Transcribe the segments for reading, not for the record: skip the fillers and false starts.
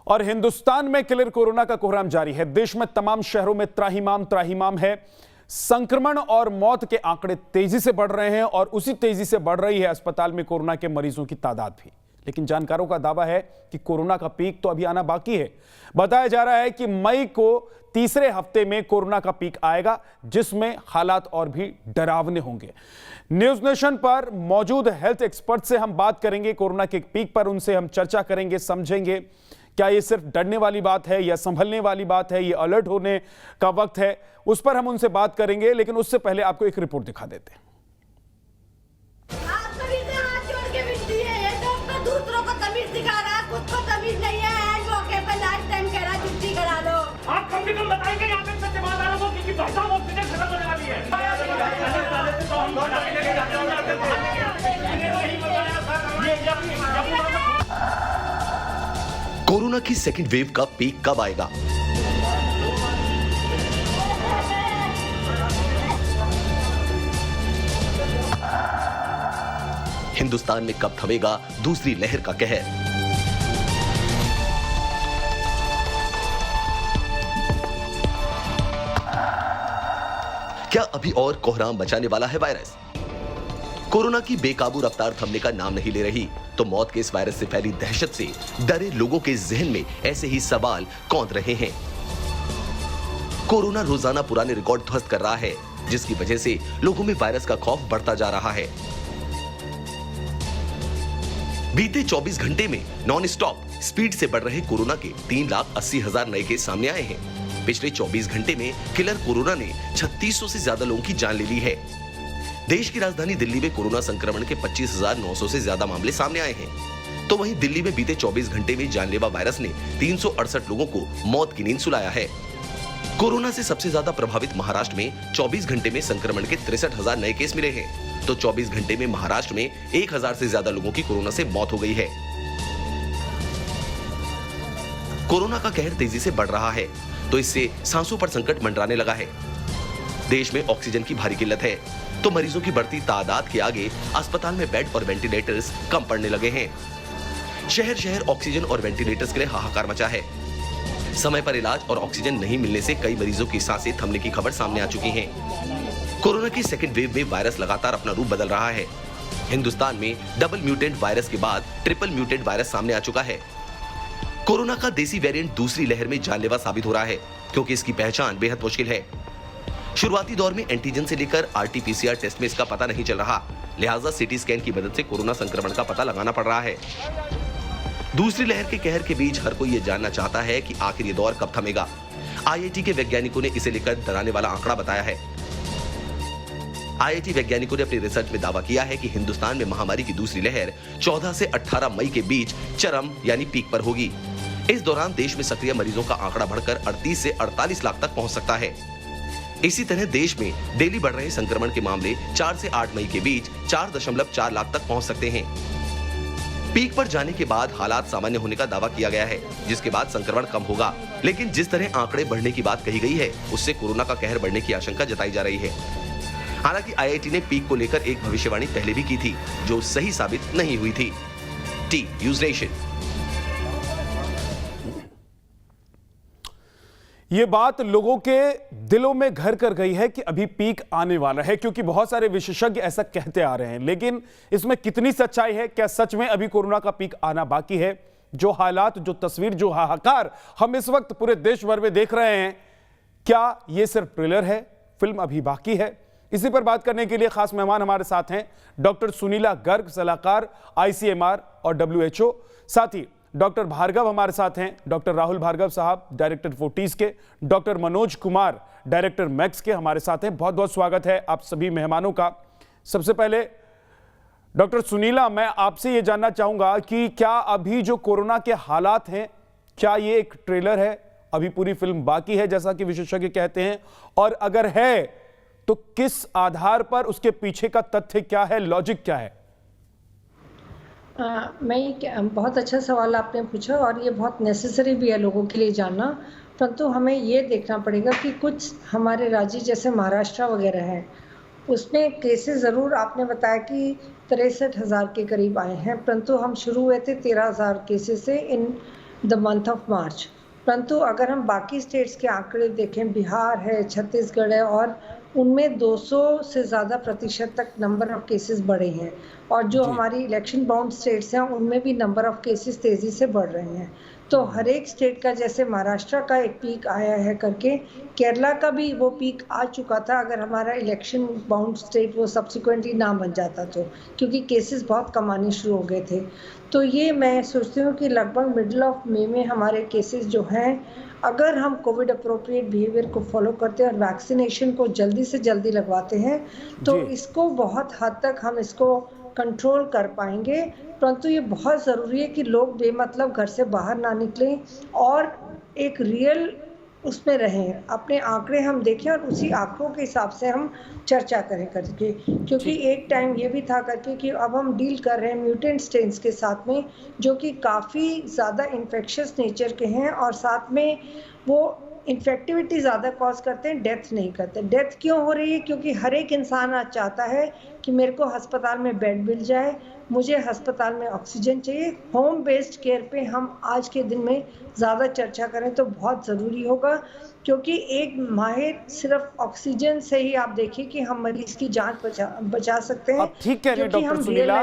और हिंदुस्तान में clear corona का कोहराम जारी है। देश में तमाम शहरों में त्राहिमाम त्राहिमाम है। संक्रमण और मौत के आंकड़े तेजी से बढ़ रहे हैं और उसी तेजी से बढ़ रही है अस्पताल में कोरोना के मरीजों की तादाद भी। लेकिन जानकारों का दावा है कि कोरोना का पीक तो अभी आना बाकी है। बताया जा रहा है कि मई को तीसरे हफ्ते में कोरोना का पीक आएगा, जिसमें हालात और भी डरावने होंगे। न्यूज नेशन पर मौजूद हेल्थ एक्सपर्ट से हम बात करेंगे कोरोना के पीक पर। उनसे हम चर्चा करेंगे, समझेंगे क्या ये सिर्फ डरने वाली बात है या संभलने वाली बात है, ये अलर्ट होने का वक्त है, उस पर हम उनसे बात करेंगे। लेकिन उससे पहले आपको एक रिपोर्ट दिखा देते हैं। आप कम से कम बताएंगे यहाँ पे सच्चे बात को कि भाई साहब ऑक्सीजन खत्म होने वाली है। कोरोना की सेकेंड वेव का पीक कब आएगा? हिंदुस्तान में कब थमेगा दूसरी लहर का कहर? क्या अभी और कोहराम मचाने वाला है वायरस? कोरोना की बेकाबू रफ्तार थमने का नाम नहीं ले रही, तो मौत के इस वायरस से फैली दहशत से डरे लोगों के जहन में ऐसे ही सवाल कौंध रहे हैं। कोरोना रोजाना पुराने रिकॉर्ड ध्वस्त कर रहा है, जिसकी वजह से लोगों में वायरस का खौफ बढ़ता जा रहा है। बीते 24 घंटे में नॉन स्टॉप स्पीड से बढ़ रहे कोरोना के 3,80,000 नए केस सामने आए हैं। पिछले 24 घंटे में किलर कोरोना ने 3600 से ज्यादा लोगों की जान ले ली है। देश की राजधानी दिल्ली में कोरोना संक्रमण के 25,900 से ज्यादा मामले सामने आए हैं। तो वहीं दिल्ली में बीते 24 घंटे में जानलेवा वायरस ने 368 लोगों को मौत की नींद सुलाया है। कोरोना से सबसे ज्यादा प्रभावित महाराष्ट्र में 24 घंटे में संक्रमण के 63,000 नए केस मिले हैं। तो 24 घंटे में महाराष्ट्र में 1,000 से ज्यादा लोगों की कोरोना से मौत हो गई है। कोरोना का कहर तेजी से बढ़ रहा है, तो इससे सांसों पर संकट मंडराने लगा है। देश में ऑक्सीजन की भारी किल्लत है, तो मरीजों की बढ़ती तादाद के आगे अस्पताल में बेड और वेंटिलेटर्स कम पड़ने लगे हैं। शहर शहर ऑक्सीजन और वेंटिलेटर्स के लिए हाहाकार मचा है। समय पर इलाज और ऑक्सीजन नहीं मिलने से कई मरीजों की सांसें थमने की खबर सामने आ चुकी है। कोरोना की सेकेंड वेव में वायरस लगातार अपना रूप बदल रहा है। हिंदुस्तान में डबल म्यूटेंट वायरस के बाद ट्रिपल म्यूटेंट वायरस सामने आ चुका है। कोरोना का देसी वेरिएंट दूसरी लहर में जानलेवा साबित हो रहा है, क्योंकि इसकी पहचान बेहद मुश्किल है। शुरुआती दौर में एंटीजन से लेकर आरटीपीसीआर टेस्ट में इसका पता नहीं चल रहा, लिहाजा सीटी स्कैन की मदद से कोरोना संक्रमण का पता लगाना पड़ रहा है। दूसरी लहर के कहर के बीच हर कोई ये जानना चाहता है कि आखिर ये दौर कब थमेगा। आईआईटी के वैज्ञानिकों ने इसे लेकर डराने वाला आंकड़ा बताया है। आईआईटी वैज्ञानिकों ने अपनी रिसर्च में दावा किया है कि हिंदुस्तान में महामारी की दूसरी लहर 14 से 18 मई के बीच चरम यानी पीक पर होगी। इस दौरान देश में सक्रिय मरीजों का आंकड़ा बढ़कर 38 से 48 लाख तक पहुंच सकता है। इसी तरह देश में डेली बढ़ रहे संक्रमण के मामले 4 से 8 मई के बीच 4.4 लाख तक पहुंच सकते हैं। पीक पर जाने के बाद हालात सामान्य होने का दावा किया गया है, जिसके बाद संक्रमण कम होगा। लेकिन जिस तरह आंकड़े बढ़ने की बात कही गई है, उससे कोरोना का कहर बढ़ने की आशंका जताई जा रही है। हालांकि आईआईटी ने पीक को लेकर एक भविष्यवाणी पहले भी की थी, जो सही साबित नहीं हुई थी। News nation. ये बात लोगों के दिलों में घर कर गई है कि अभी पीक आने वाला है, क्योंकि बहुत सारे विशेषज्ञ ऐसा कहते आ रहे हैं। लेकिन इसमें कितनी सच्चाई है? क्या सच में अभी कोरोना का पीक आना बाकी है? जो हालात, जो तस्वीर, जो हाहाकार हम इस वक्त पूरे देश भर में देख रहे हैं, क्या ये सिर्फ ट्रेलर है? फिल्म अभी बाकी है? इसी पर बात करने के लिए खास मेहमान हमारे साथ हैं डॉक्टर सुनीला गर्ग, सलाहकार आईसीएमआर और डब्ल्यूएचओ। साथ ही डॉक्टर भार्गव हमारे साथ हैं, डॉक्टर राहुल भार्गव साहब डायरेक्टर फोर्टिस के, doctor Manoj Kumar director Max के हमारे साथ हैं। बहुत बहुत स्वागत है आप सभी मेहमानों का। सबसे पहले डॉक्टर सुनीला, मैं आपसे ये जानना चाहूंगा कि क्या अभी जो कोरोना के हालात हैं, क्या ये एक ट्रेलर है, अभी पूरी फिल्म बाकी है जैसा कि विशेषज्ञ कहते हैं? और अगर है तो किस आधार पर, उसके पीछे का तथ्य क्या है, लॉजिक क्या है? बहुत अच्छा सवाल आपने पूछा और ये बहुत नेसेसरी भी है लोगों के लिए जानना। परंतु हमें ये देखना पड़ेगा कि कुछ हमारे राज्य जैसे महाराष्ट्र वगैरह हैं, उसमें केसेस ज़रूर आपने बताया कि 63,000 के करीब आए हैं, परंतु हम शुरू हुए थे 13,000 केसेस से in the month of March. परंतु अगर हम बाकी स्टेट्स के आंकड़े देखें, बिहार है, छत्तीसगढ़ है, और उनमें 200 से ज़्यादा प्रतिशत तक नंबर ऑफ केसेस बढ़े हैं, और जो हमारी इलेक्शन बाउंड स्टेट्स हैं उनमें भी नंबर ऑफ केसेस तेज़ी से बढ़ रहे हैं। तो हर एक स्टेट का, जैसे महाराष्ट्र का एक पीक आया है करके, केरला का भी वो पीक आ चुका था अगर हमारा इलेक्शन बाउंड स्टेट वो सब्सिक्वेंटली ना बन जाता तो, क्योंकि केसेस बहुत कम आने शुरू हो गए थे। तो ये मैं सोचती हूँ कि लगभग मिडल ऑफ मई में हमारे केसेस जो हैं, अगर हम कोविड अप्रोप्रिएट बिहेवियर को फॉलो करते हैं और वैक्सीनेशन को जल्दी से जल्दी लगवाते हैं तो इसको बहुत हद तक हम इसको कंट्रोल कर पाएंगे। परंतु ये बहुत ज़रूरी है कि लोग बेमतलब घर से बाहर ना निकलें और एक रियल उसमें रहें, अपने आंकड़े हम देखें और उसी आंकड़ों के हिसाब से हम चर्चा करें करके, क्योंकि एक टाइम ये भी था करके कि अब हम डील कर रहे हैं म्यूटेंट स्ट्रेन्स के साथ में, जो कि काफ़ी ज़्यादा इन्फेक्शियस नेचर के हैं और साथ में वो इन्फेक्टिविटी ज़्यादा कॉज करते हैं, डेथ नहीं करते। डेथ क्यों हो रही है? क्योंकि हर एक इंसान आज चाहता है कि मेरे को अस्पताल में बेड मिल जाए, मुझे अस्पताल में ऑक्सीजन चाहिए। होम बेस्ड केयर पे हम आज के दिन में ज़्यादा चर्चा करें तो बहुत ज़रूरी होगा, क्योंकि एक माहिर सिर्फ ऑक्सीजन से ही आप देखिए कि हम मरीज की जान बचा सकते हैं। अब ठीक कह रहे हैं डॉक्टर सुनीला,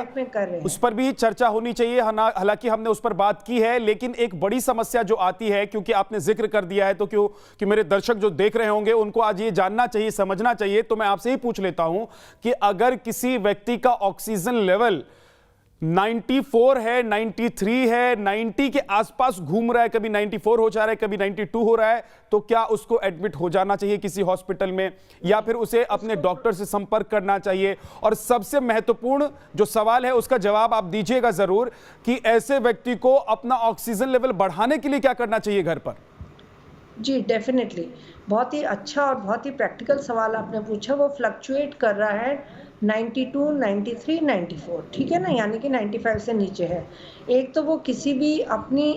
उस पर भी चर्चा होनी चाहिए। हालांकि हमने उस पर बात की है, लेकिन एक बड़ी समस्या जो आती है, क्योंकि आपने जिक्र कर दिया है तो क्यों कि मेरे दर्शक जो देख रहे होंगे उनको आज ये जानना चाहिए, समझना चाहिए, तो मैं आपसे ही पूछ लेता हूं कि अगर किसी व्यक्ति का ऑक्सीजन लेवल 94 है, 93 है, 90 के आसपास घूम रहा है, कभी 94 हो जा रहा है, कभी 92 हो रहा है, तो क्या उसको एडमिट हो जाना चाहिए किसी हॉस्पिटल में, या फिर उसे अपने डॉक्टर से संपर्क करना चाहिए? और सबसे महत्वपूर्ण जो सवाल है उसका जवाब आप दीजिएगा जरूर कि ऐसे व्यक्ति को अपना ऑक्सीजन लेवल बढ़ाने के लिए क्या करना चाहिए घर पर? जी डेफिनेटली, बहुत ही अच्छा और बहुत ही प्रैक्टिकल सवाल आपने पूछा। वो फ्लक्चुएट कर रहा है 92, 93, 94, ठीक है ना, यानी कि 95 से नीचे है। एक तो वो किसी भी अपनी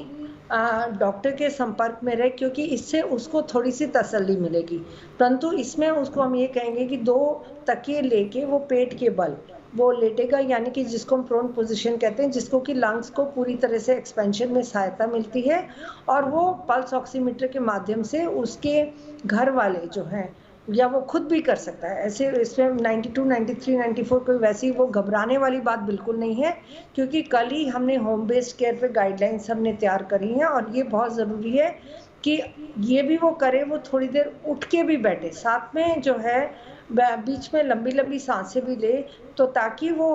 डॉक्टर के संपर्क में रहे, क्योंकि इससे उसको थोड़ी सी तसल्ली मिलेगी। परंतु इसमें उसको हम ये कहेंगे कि 2 तकिए लेके वो पेट के बल वो लेटेगा, यानी कि जिसको हम प्रोन पोजीशन कहते हैं, जिसको कि लंग्स को पूरी तरह से एक्सपेंशन में सहायता मिलती है, और वो पल्स ऑक्सीमीटर के माध्यम से उसके घर वाले जो हैं, या वो खुद भी कर सकता है ऐसे। इसमें 92, 93, 94 कोई वैसी वो घबराने वाली बात बिल्कुल नहीं है, क्योंकि कल ही हमने होम बेस्ड केयर पे गाइडलाइंस हमने तैयार करी हैं, और ये बहुत ज़रूरी है कि ये भी वो करे, वो थोड़ी देर उठ के भी बैठे, साथ में जो है बीच में लंबी लंबी सांसें भी ले, तो ताकि वो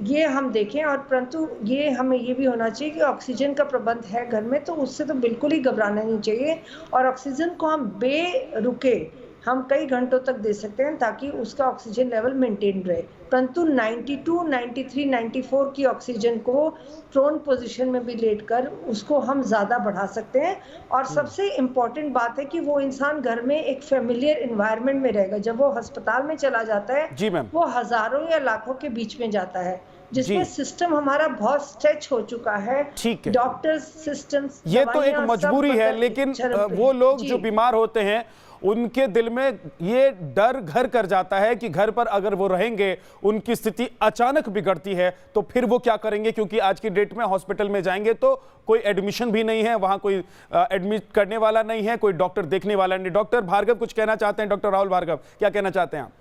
ये हम देखें। और परंतु ये हमें ये भी होना चाहिए कि ऑक्सीजन का प्रबंध है घर में, तो उससे तो बिल्कुल ही घबराना नहीं चाहिए, और ऑक्सीजन को हम बेरुके हम कई घंटों तक दे सकते हैं ताकि उसका ऑक्सीजन लेवल मेंटेन रहे। परंतु 92, 93, 94 की ऑक्सीजन को प्रोन पोजीशन में भी लेटकर उसको हम ज़्यादा बढ़ा सकते हैं। और सबसे इम्पॉर्टेंट बात है कि वो इंसान घर में एक फेमिलियर इन्वायरमेंट में रहेगा। जब वो अस्पताल में चला जाता है वो हज़ारों या लाखों के बीच में जाता है, जिसमें सिस्टम हमारा बहुत स्ट्रेच हो चुका है। डॉक्टर्स सिस्टम्स, ये तो एक मजबूरी है, लेकिन वो लोग जो बीमार होते हैं उनके दिल में ये डर घर कर जाता है कि घर पर अगर वो रहेंगे, उनकी स्थिति अचानक बिगड़ती है तो फिर वो क्या करेंगे, क्योंकि आज की डेट में हॉस्पिटल में जाएंगे तो कोई एडमिशन भी नहीं है, वहां कोई एडमिट करने वाला नहीं है, कोई डॉक्टर देखने वाला नहीं। डॉक्टर भार्गव कुछ कहना चाहते हैं? डॉक्टर राहुल भार्गव क्या कहना चाहते हैं आप?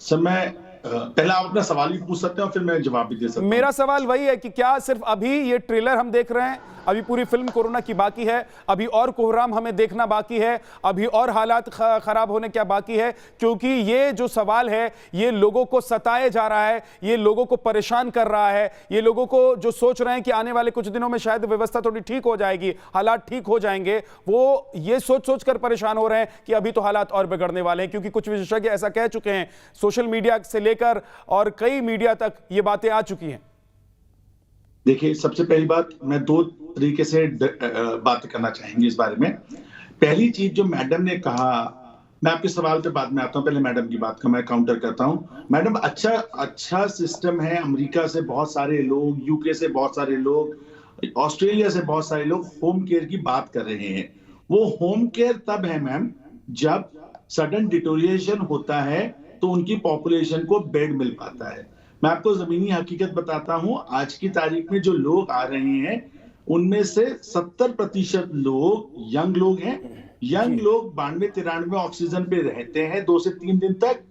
सर मैं पहले आप अपना सवाल भी पूछ सकते हैं और फिर मैं जवाब भी दे सकता हूं। मेरा सवाल वही है कि क्या सिर्फ अभी ये ट्रेलर हम देख रहे हैं, अभी पूरी फिल्म कोरोना की बाकी है, अभी और कोहराम हमें देखना बाकी है, अभी और हालात खराब होने क्या बाकी है? क्योंकि ये जो सवाल है ये लोगों को सताए जा रहा है, ये लोगों को परेशान कर रहा है, ये लोगों को जो सोच रहे हैं कि आने वाले कुछ दिनों में शायद व्यवस्था थोड़ी ठीक हो जाएगी, हालात ठीक हो जाएंगे, वो ये सोच कर परेशान हो रहे हैं कि अभी तो हालात और बिगड़ने वाले हैं। क्योंकि कुछ विशेषज्ञ ऐसा कह चुके हैं, सोशल मीडिया से लेकर और कई मीडिया तक ये बातें आ चुकी हैं। देखिए, सबसे पहली बात, मैं 2 तरीके से बात करना चाहेंगे इस बारे में। पहली चीज जो मैडम ने कहा, मैं आपके सवाल पे बाद में आता हूं, पहले मैडम की बात का मैं काउंटर करता हूं। मैडम, अच्छा सिस्टम है। अमेरिका से बहुत सारे लोग, यूके से बहुत सारे लोग, ऑस्ट्रेलिया से बहुत सारे लोग होम केयर की बात कर रहे हैं। वो होम केयर तब है मैम जब सडन डिटोरिएशन होता है तो उनकी पॉपुलेशन को बेड मिल पाता है। मैं आपको जमीनी हकीकत बताता हूं, आज की तारीख में जो लोग आ रहे हैं उनमें से 70% लोग यंग लोग हैं। यंग लोग 92-93 ऑक्सीजन पे रहते हैं 2 से 3 दिन तक,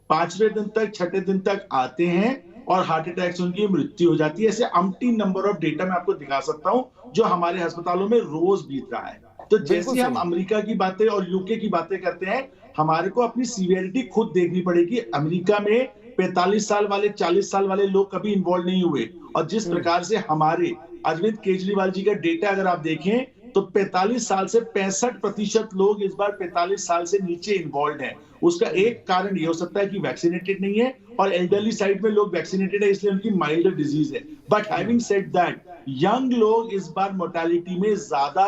5वें दिन तक, 6ठे दिन तक आते हैं और हार्ट अटैक से उनकी मृत्यु हो जाती है। ऐसे अम्पटी नंबर ऑफ डेटा मैं आपको दिखा सकता हूं जो हमारे अस्पतालों में रोज बीत रहा है। तो जैसे हम अमेरिका की बातें और यूके की बातें करते हैं, हमारे को अपनी सीवियरिटी खुद देखनी पड़ेगी। अमेरिका में 45 साल वाले, 40 साल वाले लोग कभी इन्वॉल्व नहीं हुए, और जिस प्रकार से हमारे अरविंद केजरीवाल जी का डेटा अगर आप देखें तो 45 साल से 65% लोग इस बार 45 साल से नीचे इन्वॉल्व हैं। उसका एक कारण ये हो सकता है कि वैक्सीनेटेड नहीं है, और एल्डरली साइड में लोग वैक्सीनेटेड है इसलिए उनकी माइल्ड डिजीज है। But having said that, young लोग इस बार मोर्टेलिटी में ज्यादा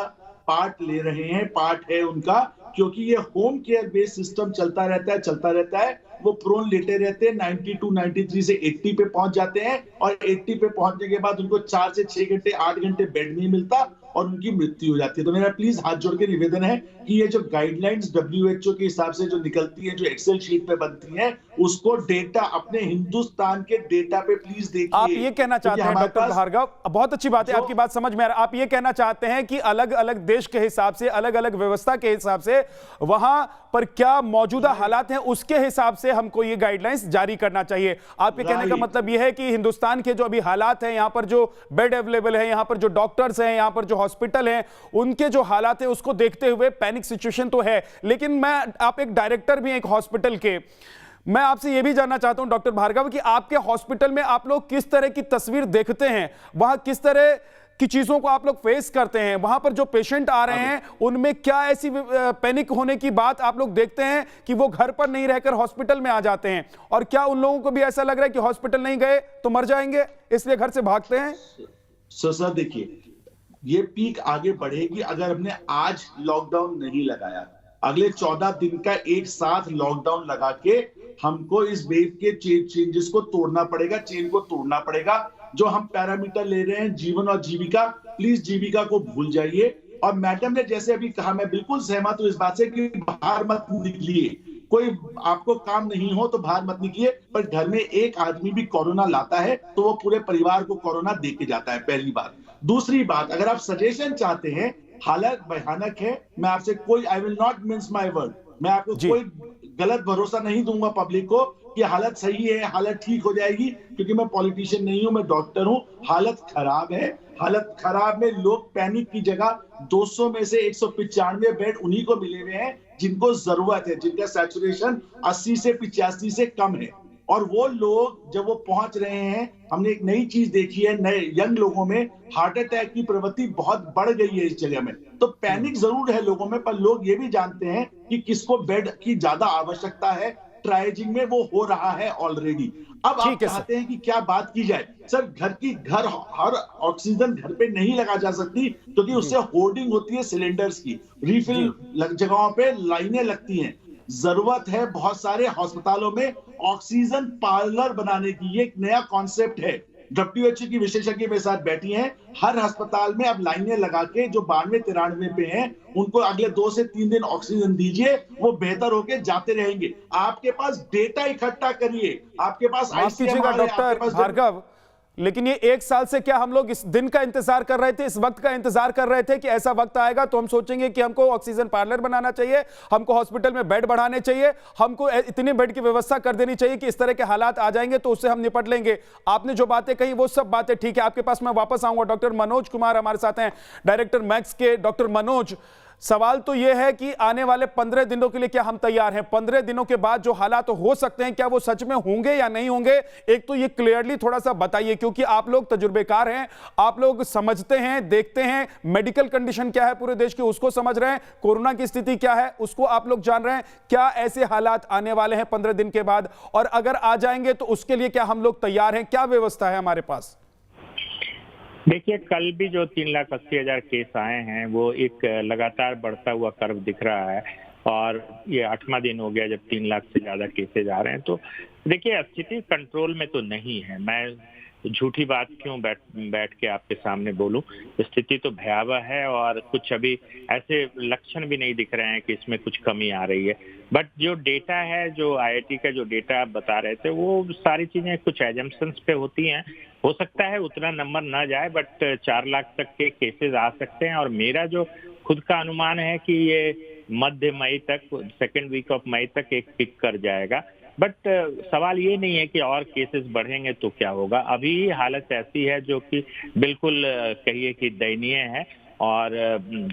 पार्ट ले रहे हैं, पार्ट है उनका, क्योंकि ये होम केयर बेस्ड सिस्टम चलता रहता है। वो प्रोन लेटे रहते हैं, 92, 93 से 80 पे पहुंच जाते हैं, और 80 पे पहुंचने के बाद उनको 4 से 6 घंटे, 8 घंटे बेड नहीं मिलता और उनकी मृत्यु हो जाती है। तो मेरा प्लीज हाथ जोड़ के निवेदन है कि ये जो गाइडलाइंस WHO के हिसाब से जो निकलती है, जो एक्सेल शीट पे बनती है, उसको डेटा अपने हिंदुस्तान के डेटा पे प्लीज देखिए। आप ये कहना चाहते हैं डॉक्टर भार्गव, बहुत अच्छी बात है, आपकी बात समझ में आ रहा है। आप ये कहना चाहते हैं कि अलग अलग देश के हिसाब से, अलग अलग व्यवस्था के हिसाब से वहां पर क्या मौजूदा हालात हैं, उसके हिसाब से हमको ये गाइडलाइंस जारी करना चाहिए। आपके कहने का मतलब यह है कि हिंदुस्तान के जो अभी हालात हैं, यहां पर जो बेड अवेलेबल है, यहां पर जो डॉक्टर्स हैं, यहां पर जो हॉस्पिटल हैं, उनके जो हालात है उसको देखते हुए पैनिक सिचुएशन तो है, लेकिन आप एक डायरेक्टर भी हैं एक हॉस्पिटल के, मैं आपसे यह भी जानना चाहता हूं डॉक्टर भार्गव कि आपके हॉस्पिटल में आप लोग किस तरह की तस्वीर देखते हैं, वहां किस तरह की चीजों को आप लोग फेस करते हैं, वहां पर जो पेशेंट आ रहे हैं उनमें क्या ऐसी पैनिक होने की बात आप लोग देखते हैं कि वो घर पर नहीं रहकर हॉस्पिटल में आ जाते हैं, और क्या उन लोगों को भी ऐसा लग रहा है कि हॉस्पिटल नहीं गए तो मर जाएंगे इसलिए घर से भागते हैं? सर देखिए, ये पीक आगे बढ़ेगी अगर हमने आज लॉकडाउन नहीं लगाया। अगले 14 दिन का एक साथ लॉकडाउन लगा के हमको इस वेव के चेंजेस को तोड़ना पड़ेगा, चेन को तोड़ना पड़ेगा। जो हम पैरामीटर ले रहे हैं जीवन और जीविका, प्लीज जीविका को भूल जाइए। और मैडम ने जैसे अभी कहा, मैं बिल्कुल सहमत हूं इस बात से कि बाहर मत निकलिए, कोई आपको काम नहीं हो तो बाहर मत निकलिए, पर घर में एक आदमी भी कोरोना लाता है तो वो पूरे परिवार को कोरोना दे के जाता है, पहली बात। दूसरी बात, अगर आप सजेशन चाहते हैं, हालत भयानक है, मैं आपसे कोई, I will not mince my word, मैं आपको कोई गलत भरोसा नहीं दूंगा पब्लिक को कि हालत सही है, हालत ठीक हो जाएगी, क्योंकि मैं पॉलिटिशियन नहीं हूं, मैं डॉक्टर हूं। हालत खराब है, हालत खराब में लोग पैनिक की जगह 200 में से 195 बेड उन्हीं को मिले हुए हैं जिनको जरूरत है, जिनका सैचुरेशन 80 से 85 से कम है। और वो लोग जब वो पहुंच रहे हैं, हमने एक नई चीज देखी है, नए यंग लोगों में हार्ट अटैक की प्रवृत्ति बहुत बढ़ गई है इस जगह में। तो पैनिक जरूर है लोगों में, पर लोग ये भी जानते हैं कि किसको बेड की ज्यादा आवश्यकता है, ट्राइजिंग में वो हो रहा है ऑलरेडी। अब आप चाहते हैं कि क्या बात की जाए? सर, हर ऑक्सीजन घर पे नहीं लगा जा सकती, क्योंकि उससे होर्डिंग होती है सिलेंडर्स की, रिफिल जगहों पे लाइनें लगती हैं। जरूरत है बहुत सारे अस्पतालों में ऑक्सीजन पार्लर बनाने की, ये एक नया कॉन्सेप्ट है। WHO की विशेषज्ञ मेरे साथ बैठी हैं, हर अस्पताल में अब लाइनें लगा के जो 92-93 पे हैं उनको अगले 2 से 3 दिन ऑक्सीजन दीजिए, वो बेहतर होके जाते रहेंगे। आपके पास डेटा इकट्ठा करिए, आपके पास डॉक्टर भार्गव, लेकिन ये 1 साल से क्या हम लोग इस दिन का इंतजार कर रहे थे, इस वक्त का इंतजार कर रहे थे कि ऐसा वक्त आएगा तो हम सोचेंगे कि हमको ऑक्सीजन पार्लर बनाना चाहिए, हमको हॉस्पिटल में बेड बढ़ाने चाहिए, हमको इतनी बेड की व्यवस्था कर देनी चाहिए कि इस तरह के हालात आ जाएंगे तो उससे हम निपट लेंगे। आपने जो बातें कही वो सब बातें ठीक है, आपके पास मैं वापस आऊंगा। डॉक्टर मनोज कुमार हमारे साथ हैं, डायरेक्टर मैक्स के। डॉक्टर मनोज, सवाल तो यह है कि आने वाले 15 दिनों के लिए क्या हम तैयार हैं? 15 दिनों के बाद जो हालात हो सकते हैं, क्या वो सच में होंगे या नहीं होंगे? एक तो ये क्लियरली थोड़ा सा बताइए, क्योंकि आप लोग तजुर्बेकार हैं, आप लोग समझते हैं, देखते हैं, मेडिकल कंडीशन क्या है पूरे देश की उसको समझ रहे हैं, कोरोना की स्थिति क्या है उसको आप लोग जान रहे हैं। क्या ऐसे हालात आने वाले हैं 15 दिन के बाद, और अगर आ जाएंगे तो उसके लिए क्या हम लोग तैयार हैं? क्या व्यवस्था है हमारे पास? देखिए, कल भी जो 3,80,000 केस आए हैं वो एक लगातार बढ़ता हुआ कर्व दिख रहा है, और ये 8वां दिन हो गया जब 3 लाख से ज्यादा केसेज आ रहे हैं। तो देखिए, स्थिति कंट्रोल में तो नहीं है। मैं झूठी बात क्यों बैठ के आपके सामने बोलूं। स्थिति तो भयावह है और कुछ अभी ऐसे लक्षण भी नहीं दिख रहे हैं कि इसमें कुछ कमी आ रही है। बट जो डेटा है, जो IIT का जो डेटा आप बता रहे थे, वो सारी चीजें कुछ एजम्पशंस पे होती हैं। हो सकता है उतना नंबर ना जाए, बट 4 लाख तक के केसेस आ सकते हैं। और मेरा जो खुद का अनुमान है कि ये मध्य मई तक, सेकेंड वीक ऑफ मई तक एक पिक कर जाएगा। बट सवाल ये नहीं है कि और केसेस बढ़ेंगे तो क्या होगा। अभी हालत ऐसी है जो कि बिल्कुल कहिए कि दयनीय है, और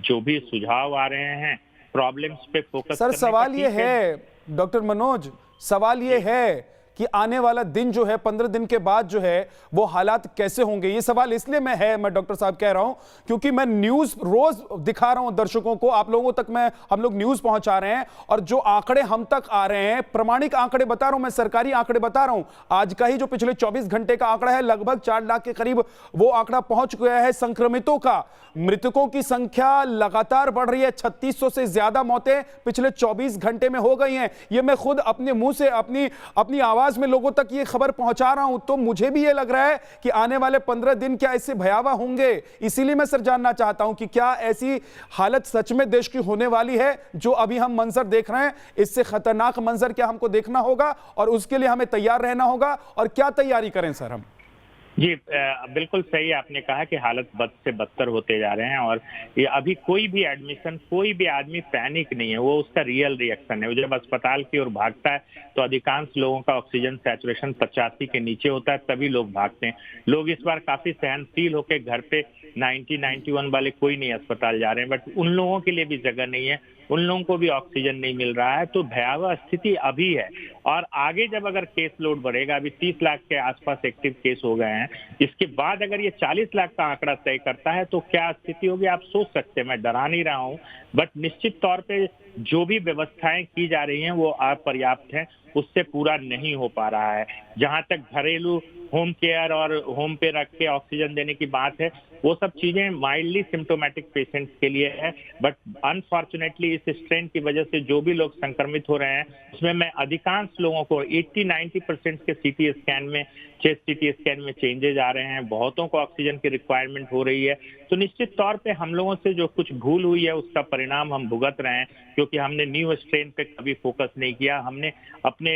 जो भी सुझाव आ रहे हैं प्रॉब्लम्स पे फोकस सर, सवाल ये है डॉक्टर मनोज, सवाल ये है कि आने वाला दिन जो है 15 दिन के बाद जो है वो हालात कैसे होंगे। ये सवाल इसलिए मैं डॉक्टर साहब कह रहा हूं क्योंकि मैं न्यूज रोज दिखा रहा हूं दर्शकों को, आप लोगों तक हम लोग न्यूज पहुंचा रहे हैं, और जो आंकड़े हम तक आ रहे हैं, प्रमाणिक आंकड़े बता रहा हूं मैं, सरकारी आंकड़े बता रहा हूं। आज का ही जो पिछले 24 घंटे का आंकड़ा है, लगभग 4 लाख के करीब वो आंकड़ा पहुंच गया है संक्रमितों का। मृतकों की संख्या लगातार बढ़ रही है, 3600 से ज्यादा मौतें पिछले 24 घंटे में हो गई हैं। ये मैं खुद अपने मुंह से अपनी आवाज में लोगों तक ये खबर पहुंचा रहा हूं। तो मुझे भी ये लग रहा है कि आने वाले 15 दिन क्या इससे भयावह होंगे। इसीलिए मैं सर जानना चाहता हूं कि क्या ऐसी हालत सच में देश की होने वाली है जो अभी हम मंजर देख रहे हैं, इससे खतरनाक मंजर क्या हमको देखना होगा और उसके लिए हमें तैयार रहना होगा, और क्या तैयारी करें सर हम? जी, बिल्कुल सही आपने कहा कि हालत बद से बदतर होते जा रहे हैं, और ये अभी कोई भी एडमिशन, कोई भी आदमी पैनिक नहीं है, वो उसका रियल रिएक्शन है। वो जब अस्पताल की ओर भागता है तो अधिकांश लोगों का ऑक्सीजन सैचुरेशन 85 के नीचे होता है, तभी लोग भागते हैं। लोग इस बार काफी सहनशील होकर घर पे 90-91 वाले कोई नहीं अस्पताल जा रहे हैं, बट उन लोगों के लिए भी जगह नहीं है, उन लोगों को भी ऑक्सीजन नहीं मिल रहा है। तो भयावह स्थिति अभी है, और आगे जब अगर केस लोड बढ़ेगा, अभी 30 लाख के आसपास एक्टिव केस हो गए हैं, इसके बाद अगर ये 40 लाख का आंकड़ा तय करता है तो क्या स्थिति होगी आप सोच सकते हैं। मैं डरा नहीं रहा हूं, बट निश्चित तौर पे जो भी व्यवस्थाएं की जा रही हैं वो अपर्याप्त हैं, उससे पूरा नहीं हो पा रहा है। जहां तक घरेलू होम केयर और होम पे रख के ऑक्सीजन देने की बात है, वो सब चीजें माइल्डली सिम्टोमेटिक पेशेंट्स के लिए है, बट अनफॉर्चुनेटली इस स्ट्रेन की वजह से जो भी लोग संक्रमित हो रहे हैं, उसमें मैं अधिकांश लोगों को 80-90% के CT स्कैन में, चेस्ट CT स्कैन में चेंजेज आ रहे हैं, बहुतों को ऑक्सीजन की रिक्वायरमेंट हो रही है। तो निश्चित तौर पे हम लोगों से जो कुछ भूल हुई है उसका परिणाम हम भुगत रहे हैं, क्योंकि हमने न्यू स्ट्रेन पे कभी फोकस नहीं किया। हमने अपने,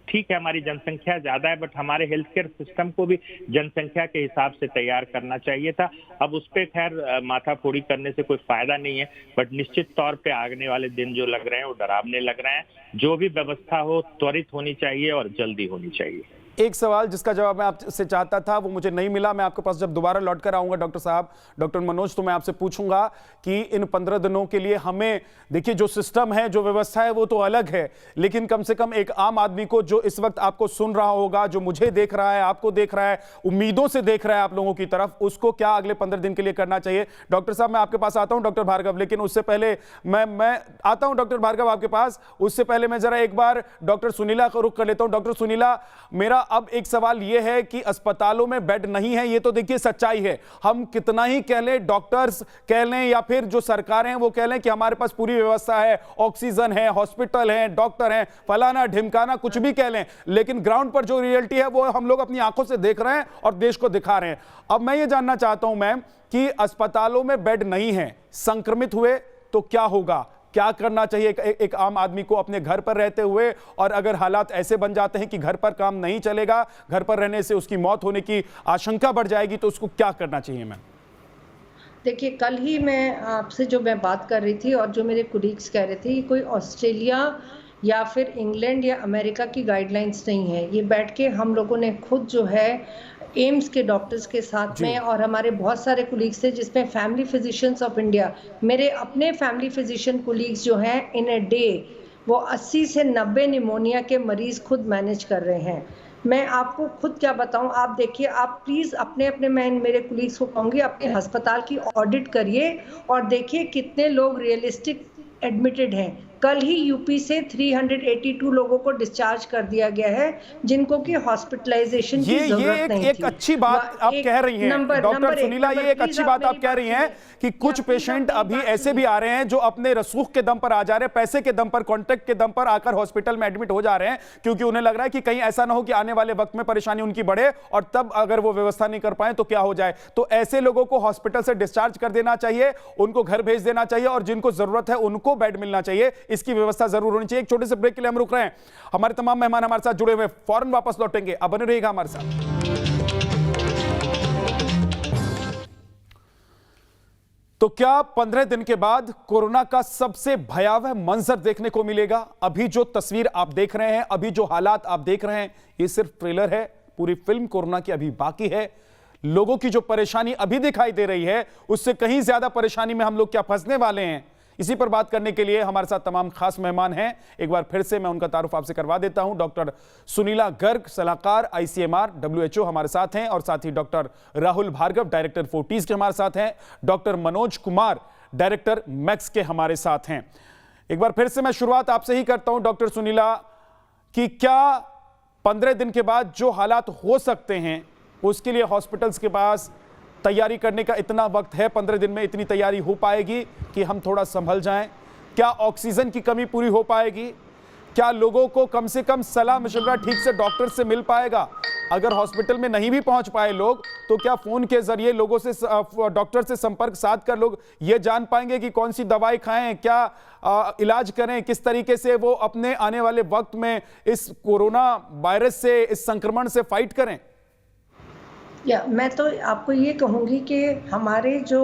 ठीक है हमारी जनसंख्या ज्यादा है, बट हमारे हेल्थ केयर सिस्टम को भी जनसंख्या के हिसाब से तैयार करना चाहिए था। अब उस पर खैर माथाफोड़ी करने से कोई फायदा नहीं है, बट निश्चित तौर पे आने वाले दिन जो लग रहे हैं वो डरावने लग रहे हैं। जो भी व्यवस्था हो त्वरित होनी चाहिए और जल्दी होनी चाहिए। एक सवाल जिसका जवाब मैं आपसे चाहता था वो मुझे नहीं मिला, मैं आपके पास जब दोबारा लौट कर आऊंगा डॉक्टर साहब, डॉक्टर मनोज, तो मैं आपसे पूछूंगा कि इन 15 दिनों के लिए हमें, देखिए जो सिस्टम है, जो व्यवस्था है वो तो अलग है, लेकिन कम से कम एक आम आदमी को जो इस वक्त आपको सुन रहा होगा, जो मुझे देख रहा है, आपको देख रहा है, उम्मीदों से देख रहा है आप लोगों की तरफ, उसको क्या अगले 15 दिन के लिए करना चाहिए? डॉक्टर साहब मैं आपके पास आता हूं डॉक्टर भार्गव, लेकिन उससे पहले मैं आता हूं डॉक्टर भार्गव आपके पास, उससे पहले मैं जरा एक बार डॉक्टर सुनीला को रुख कर लेता हूं। डॉक्टर सुनीला, मेरा अब एक सवाल यह है कि अस्पतालों में बेड नहीं है, ये तो देखिए सच्चाई है, हम कितना ही कह लें, डॉक्टर्स कह लें या फिर जो सरकारें हैं वो कह लें कि हमारे पास पूरी व्यवस्था है, ऑक्सीजन है, हॉस्पिटल है, डॉक्टर हैं, फलाना ढिमकाना कुछ भी कह लें, लेकिन ग्राउंड पर जो रियलिटी है वो हम लोग अपनी आंखों से देख रहे हैं और देश को दिखा रहे हैं। अब मैं ये जानना चाहता हूं मैम कि अस्पतालों में बेड नहीं है, संक्रमित हुए तो क्या होगा, क्या करना चाहिए एक आम आदमी को अपने घर पर रहते हुए, और अगर हालात ऐसे बन जाते हैं कि घर पर काम नहीं चलेगा, घर पर रहने से उसकी मौत होने की आशंका बढ़ जाएगी, तो उसको क्या करना चाहिए मैम? देखिए, कल ही मैं आपसे जो मैं बात कर रही थी और जो मेरे कोलीग्स कह रहे थे, कोई ऑस्ट्रेलिया या फिर इंग्लैंड या अमेरिका की गाइडलाइंस नहीं है। ये बैठ के हम लोगों ने खुद जो है एम्स के डॉक्टर्स के साथ में, और हमारे बहुत सारे कोलीग्स थे जिसमें फैमिली फिजिशियंस ऑफ इंडिया, मेरे अपने फैमिली फिजिशियन कोलीग्स जो हैं, इन ए डे वो 80 से 90 निमोनिया के मरीज खुद मैनेज कर रहे हैं। मैं आपको खुद क्या बताऊं, आप देखिए, आप प्लीज़ अपने मैं मेरे कोलीग्स को कहूँगी अपने अस्पताल की ऑडिट करिए और देखिए कितने लोग रियलिस्टिक एडमिटेड हैं, कल ही यूपी से 382 लोगों को डिस्चार्ज कर दिया गया है जिनको कि हॉस्पिटलाइजेशन की जरूरत नहीं थी। एक अच्छी बात आप कह रही हैं डॉक्टर सुनीला, ये एक अच्छी बात आप कह रही हैं कि कुछ पेशेंट अभी ऐसे भी आ रहे हैं जो अपने रसूख के दम पर आ जा रहे हैं, पैसे के दम पर, कॉन्ट्रैक्ट के दम पर आकर हॉस्पिटल में एडमिट हो जा रहे हैं, क्योंकि उन्हें लग रहा है कि कहीं ऐसा ना हो कि आने वाले वक्त में परेशानी उनकी बढ़े और तब अगर वो व्यवस्था नहीं कर पाए तो क्या हो जाए। तो ऐसे लोगों को हॉस्पिटल से डिस्चार्ज कर देना चाहिए, उनको घर भेज देना चाहिए और जिनको जरूरत है उनको बेड मिलना चाहिए। इसकी व्यवस्था जरूर होनी चाहिए। एक छोटे से ब्रेक के लिए हम रुक रहे हैं। हमारे तमाम मेहमान हमारे साथ जुड़े हुए, फौरन वापस लौटेंगे, अब बने रहिएगा हमारे साथ। तो क्या 15 दिन के बाद कोरोना का सबसे भयावह मंजर देखने को मिलेगा? अभी जो तस्वीर आप देख रहे हैं, अभी जो हालात आप देख रहे हैं, ये सिर्फ ट्रेलर है। पूरी फिल्म कोरोना की अभी बाकी है। लोगों की जो परेशानी अभी दिखाई दे रही है, उससे कहीं ज्यादा परेशानी में हम लोग क्या फंसने वाले हैं, इसी पर बात करने के लिए हमारे साथ तमाम खास मेहमान हैं। एक बार फिर से मैं उनका तारुफ आपसे करवा देता हूं। डॉक्टर सुनीला गर्ग, सलाहकार ICMR WHO हमारे साथ हैं, और साथ ही doctor Rahul Bhargav, director Fortis के हमारे साथ हैं। Doctor Manoj Kumar, director Max के हमारे साथ हैं। एक बार फिर से मैं शुरुआत आपसे ही करता हूं डॉक्टर सुनीला, कि क्या 15 दिन के बाद जो हालात हो सकते हैं उसके लिए हॉस्पिटल्स के पास तैयारी करने का इतना वक्त है? 15 दिन में इतनी तैयारी हो पाएगी कि हम थोड़ा संभल जाएं? क्या ऑक्सीजन की कमी पूरी हो पाएगी? क्या लोगों को कम से कम सलाह मशवरा ठीक से डॉक्टर से मिल पाएगा? अगर हॉस्पिटल में नहीं भी पहुंच पाए लोग, तो क्या फोन के जरिए लोगों से, डॉक्टर से संपर्क साध कर लोग ये जान पाएंगे कि कौन सी दवाई खाएं, क्या इलाज करें, किस तरीके से वो अपने आने वाले वक्त में इस कोरोना वायरस से, इस संक्रमण से फाइट करें? मैं तो आपको ये कहूँगी कि हमारे जो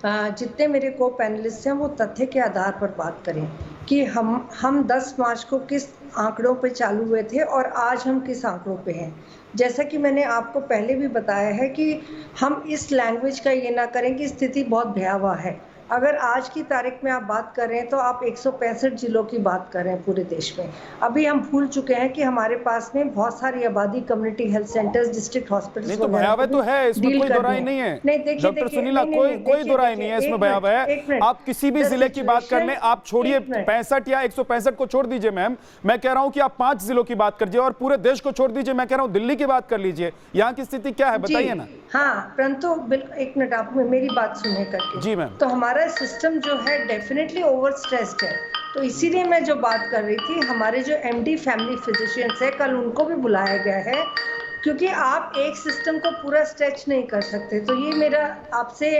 जितने मेरे को पैनलिस्ट हैं वो तथ्य के आधार पर बात करें कि हम 10 मार्च को किस आंकड़ों पे चालू हुए थे और आज हम किस आंकड़ों पे हैं। जैसा कि मैंने आपको पहले भी बताया है कि हम इस लैंग्वेज का ये ना करें कि स्थिति बहुत भयावह है। अगर आज की तारीख में आप बात कर रहे हैं तो आप 165 जिलों की बात कर रहे हैं पूरे देश में। अभी हम भूल चुके हैं कि हमारे पास में बहुत सारी आबादी community health centres, district hospitals तो भयावह तो है, इसमें कोई दो राय नहीं है। नहीं, देखिए डॉक्टर सुनीला, कोई दो राय नहीं है, इसमें भयावह है। आप किसी भी जिले की बात कर लें, आप छोड़िए 65 या 165 को छोड़ दीजिए मैम, मैं कह रहा हूं कि आप 5 जिलों की बात करिए और पूरे देश को छोड़ दीजिए। मैं कह रहा हूं दिल्ली की बात कर लीजिए, यहाँ की स्थिति क्या है बताइए ना। हाँ, परंतु एक मिनट आप मेरी बात सुनिए करके। जी मैम। तो हमारा सिस्टम जो है डेफिनेटली ओवर स्ट्रेस्ड है, तो इसीलिए मैं जो बात कर रही थी, हमारे जो MD फैमिली फिजिशियंस है, कल उनको भी बुलाया गया है, क्योंकि आप एक सिस्टम को पूरा स्ट्रेच नहीं कर सकते। तो ये मेरा आपसे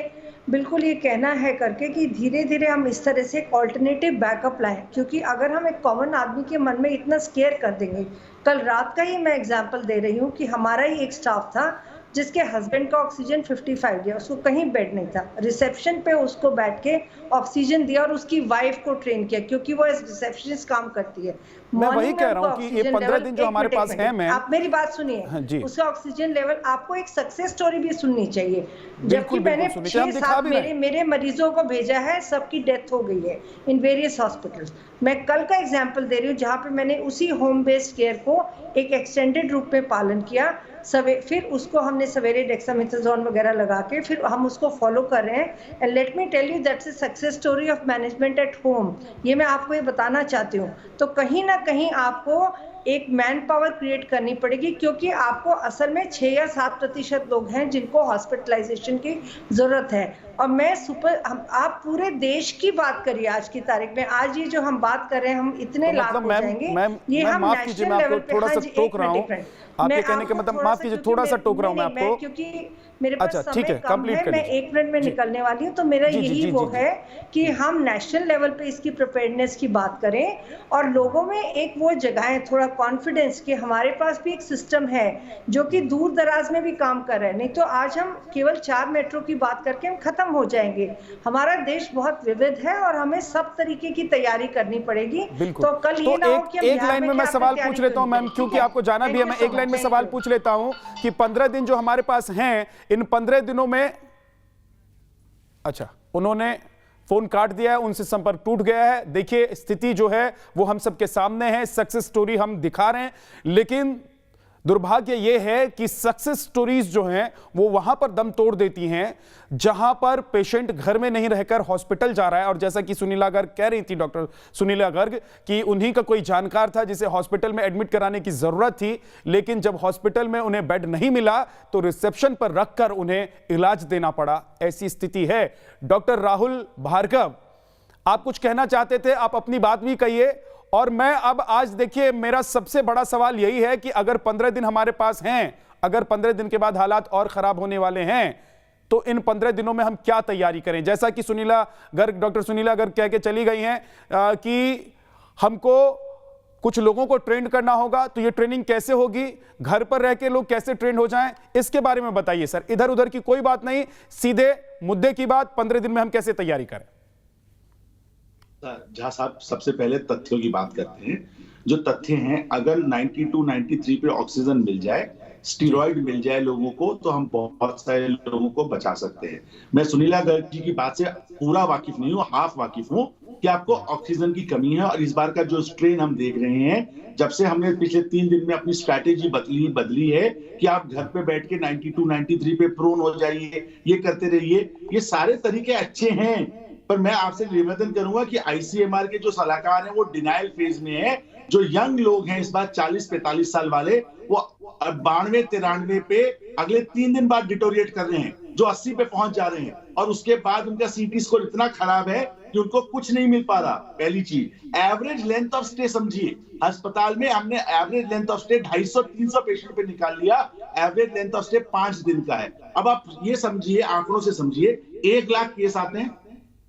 बिल्कुल ये कहना है करके कि धीरे धीरे हम इस तरह से एक ऑल्टरनेटिव बैकअप लाएं, क्योंकि अगर हम एक कॉमन आदमी के मन में इतना स्केयर कर देंगे, कल रात का ही मैं एग्जाम्पल दे रही हूँ कि हमारा ही एक स्टाफ था जिसके हस्बैंड का ऑक्सीजन 55 गया, उसको कहीं बेड नहीं था, रिसेप्शन पे उसको बैठ के ऑक्सीजन दिया और उसकी वाइफ को ट्रेन किया, क्योंकि वो एज रिसेप्शनिस्ट काम करती है। मैं वही कह रहा हूँ कि ये 15 दिन जो हमारे पास है, मैं आप मेरी बात सुनिए, उसका ऑक्सीजन लेवल, आपको एक सक्सेस स्टोरी भी सुननी चाहिए। जबकि मैंने 6-7 मेरे मरीजों को भेजा है, सबकी डेथ हो गई है इन वेरियस हॉस्पिटल्स। मैं कल का एग्जाम्पल दे रही हूँ जहाँ पे मैंने उसी होम बेस्ड केयर को एक एक्सटेंडेड रूप में पालन किया। फिर उसको हमने सवेरे डेक्सामेथासोन वगैरह लगा के फिर हम उसको फॉलो कर रहे हैं। And let me tell you that's a success story of management at home. ये मैं आपको ये बताना चाहती हूँ। तो कहीं ना कहीं आपको एक मैन पावर क्रिएट करनी पड़ेगी, क्योंकि आपको असल में 6 या 7% लोग हैं जिनको हॉस्पिटलाइजेशन की जरूरत है। और मैं आप पूरे देश की बात करिए आज की तारीख में, आज ये जो हम बात कर रहे हैं, हम इतने लाख हो जाएंगे। ये हम नेशनल लेवल पे, थोड़ा सा टोक रहा हूँ आपके कहने के मतलब, माफ कीजिए, थोड़ा सा टोक रहा हूँ मैं आपको, क्योंकि मेरे पास समय है, कम है, मैं 1 मिनट में निकलने वाली हूँ। तो मेरा यही वो है कि हम नेशनल लेवल पे इसकी प्रिपेयर्डनेस की बात करें और लोगों में एक वो जगाएं थोड़ा कॉन्फिडेंस कि हमारे पास भी एक सिस्टम है जो कि दूर दराज में भी काम कर रहा है। नहीं तो आज हम केवल 4 मेट्रो की बात करके हम खत्म हो जाएंगे। हमारा देश बहुत विविध है और हमें सब तरीके की तैयारी करनी पड़ेगी। तो कल ये ना हो कि एक लाइन में मैं सवाल पूछ लेता हूँ मैम, क्योंकि आपको जाना भी है, मैं एक लाइन में सवाल पूछ लेता हूँ कि 15 दिन जो हमारे पास हैं, इन 15 दिनों में, अच्छा उन्होंने फोन काट दिया है, उनसे संपर्क टूट गया है। देखिए स्थिति जो है वो हम सबके सामने है, सक्सेस स्टोरी हम दिखा रहे हैं, लेकिन दुर्भाग्य ये है कि सक्सेस स्टोरीज जो हैं वो वहां पर दम तोड़ देती हैं जहां पर पेशेंट घर में नहीं रहकर हॉस्पिटल जा रहा है। और जैसा कि सुनीला गर्ग कह रही थी, डॉक्टर सुनीला गर्ग, कि उन्हीं का कोई जानकार था जिसे हॉस्पिटल में एडमिट कराने की जरूरत थी, लेकिन जब हॉस्पिटल में उन्हें बेड नहीं मिला तो रिसेप्शन पर रखकर उन्हें इलाज देना पड़ा। ऐसी स्थिति है। डॉक्टर राहुल भार्गव, आप कुछ कहना चाहते थे, आप अपनी बात भी कहिए। और मैं अब आज देखिए, मेरा सबसे बड़ा सवाल यही है कि अगर 15 दिन हमारे पास हैं, अगर 15 दिन के बाद हालात और खराब होने वाले हैं, तो इन 15 दिनों में हम क्या तैयारी करें? जैसा कि सुनीला गर्ग, डॉक्टर सुनीला गर्ग कह के चली गई हैं कि हमको कुछ लोगों को ट्रेन करना होगा, तो ये ट्रेनिंग कैसे होगी, घर पर रह के लोग कैसे ट्रेन हो जाएं, इसके बारे में बताइए सर। इधर उधर की कोई बात नहीं, सीधे मुद्दे की बात, 15 दिन में हम कैसे तैयारी करें? जहां साहब सबसे पहले तथ्यों की बात करते हैं। जो तथ्य हैं, अगर 92-93 पे ऑक्सीजन मिल जाए, स्टीरॉइड मिल जाए लोगों को, तो हम बहुत सारे लोगों को बचा सकते हैं। मैं सुनीला गर्ग जी की बात से पूरा वाकिफ नहीं हूँ, हाफ वाकिफ हूँ कि आपको ऑक्सीजन की कमी है। और इस बार का जो स्ट्रेन हम देख रहे हैं, जब से हमने पिछले 3 दिन में अपनी स्ट्रैटेजी बदली है कि आप घर पे बैठ के 92-93 पे प्रोन हो जाइए, ये करते रहिए, ये सारे तरीके अच्छे हैं। पर मैं आपसे निवेदन करूंगा कि आईसीएमआर के जो सलाहकार हैं वो डिनाइल फेज में है। जो यंग लोग हैं इस बार 40-45 साल वाले, वो 92-93 पे अगले 3 दिन बाद डिटोरिएट कर रहे हैं, जो 80 पे पहुंच जा रहे हैं। और उसके बाद उनका सीटी स्कोर इतना खराब है कि उनको कुछ नहीं मिल पा रहा। पहली चीज, एवरेज लेंथ ऑफ स्टे समझिए। अस्पताल में हमने average length of stay 250-300 patient पे निकाल लिया, एवरेज लेंथ ऑफ स्टे 5 दिन का है। अब आप ये समझिए, आंकड़ों से समझिए, 1 लाख केस आते हैं।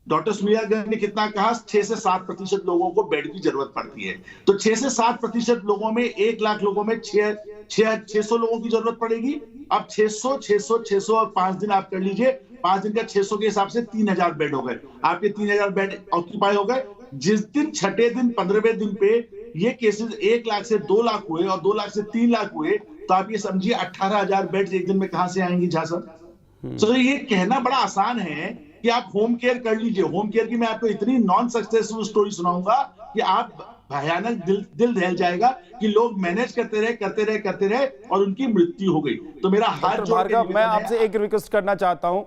डॉक्टर सुनीला गर्ग ने कितना कहा? 6 से 7% लोगों को बेड की जरूरत पड़ती है। तो 6 से 7% लोगों में, 1 लाख लोगों में 600 लोगों की जरूरत पड़ेगी। अब 600 और 5 दिन आप कर लीजिए, 5 दिन का 600 के हिसाब से 3000 बेड हो गए। आपके 3000 बेड ऑक्यूपाई हो गए। जिस दिन छठे दिन 15वें दिन पे ये केसेस 1 लाख से 2 लाख हुए और 2 लाख से 3 लाख हुए, तो आप ये समझिए 18,000 बेड एक दिन में कहां से आएंगी झा सर? तो ये कहना बड़ा आसान है कि आप होम केयर कर लीजिए। होम केयर की मैं आपको इतनी नॉन सक्सेसफुल स्टोरी सुनाऊंगा कि आप भयानक दिल दहल जाएगा कि लोग मैनेज करते रहे और उनकी मृत्यु हो गई। तो मेरा हाथ जोड़ के मैं आपसे एक रिक्वेस्ट करना चाहता हूं।